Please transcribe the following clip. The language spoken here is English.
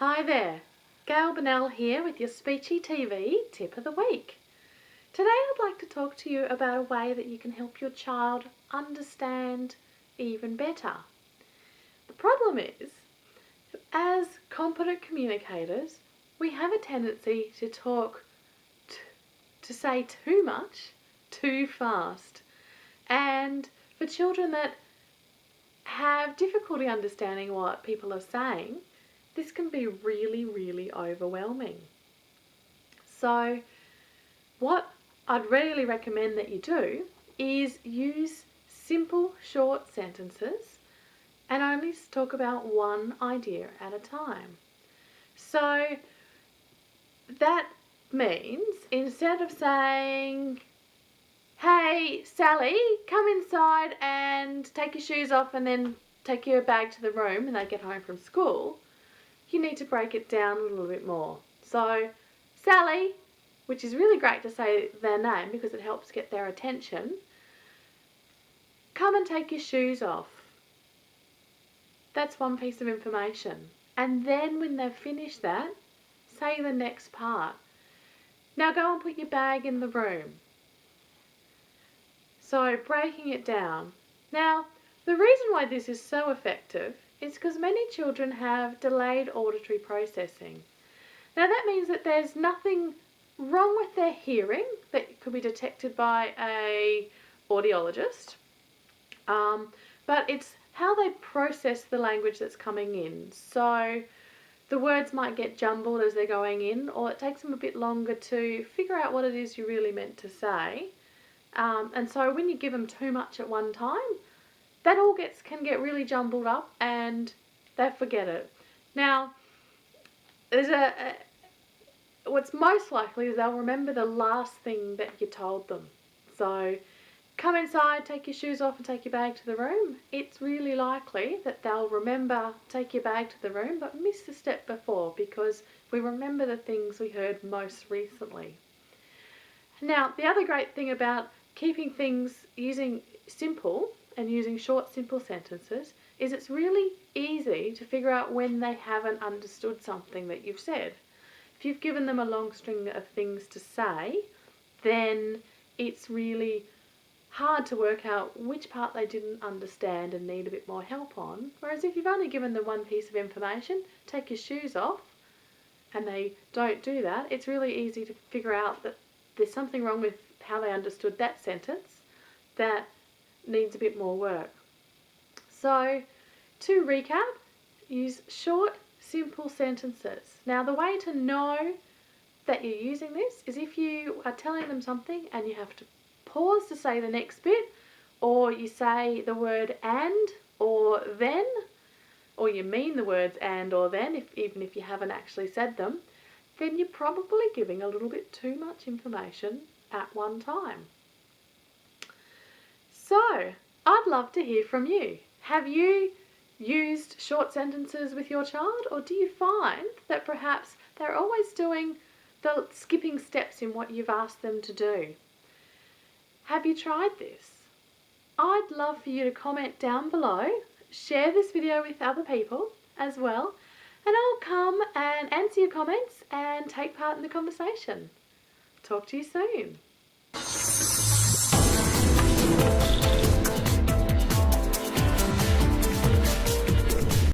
Hi there, Gail here with your Speechy TV tip of the week. Today I'd like to talk to you about a way that you can help your child understand even better. The problem is, as competent communicators, we have a tendency to to say too much, too fast. And for children that have difficulty understanding what people are saying, this can be really overwhelming. So what I'd really recommend that you do is use simple short sentences and only talk about one idea at a time. So that means instead of saying, "Hey Sally, come inside and take your shoes off and then take your bag to the room," and they get home from school, you need to break it down a little bit more. So, Sally, which is really great to say their name because it helps get their attention, come and take your shoes off. That's one piece of information. And then when they've finished that, say the next part. Now go and put your bag in the room. So breaking it down. Now, the reason why this is so effective is because many children have delayed auditory processing. Now that means that there's nothing wrong with their hearing that could be detected by a audiologist, but it's how they process the language that's coming in. So the words might get jumbled as they're going in, or it takes them a bit longer to figure out what it is you really meant to say. And so when you give them too much at one time, that all can get really jumbled up and they forget it. Now, what's most likely is they'll remember the last thing that you told them. So, come inside, take your shoes off and take your bag to the room. It's really likely that they'll remember take your bag to the room but miss the step before, because we remember the things we heard most recently. Now, the other great thing about keeping things using simple and using short, simple sentences is it's really easy to figure out when they haven't understood something that you've said. If you've given them a long string of things to say, then it's really hard to work out which part they didn't understand and need a bit more help on. Whereas if you've only given them one piece of information, take your shoes off, and they don't do that, it's really easy to figure out that there's something wrong with how they understood that sentence that needs a bit more work. So, to recap, use short, simple sentences. Now, the way to know that you're using this is if you are telling them something and you have to pause to say the next bit, or you say the word and or then, or you mean the words and or then, even if you haven't actually said them, then you're probably giving a little bit too much information at one time. So, I'd love to hear from you. Have you used short sentences with your child, or do you find that perhaps they're always doing the skipping steps in what you've asked them to do? Have you tried this? I'd love for you to comment down below, share this video with other people as well, and I'll come and answer your comments and take part in the conversation. Talk to you soon.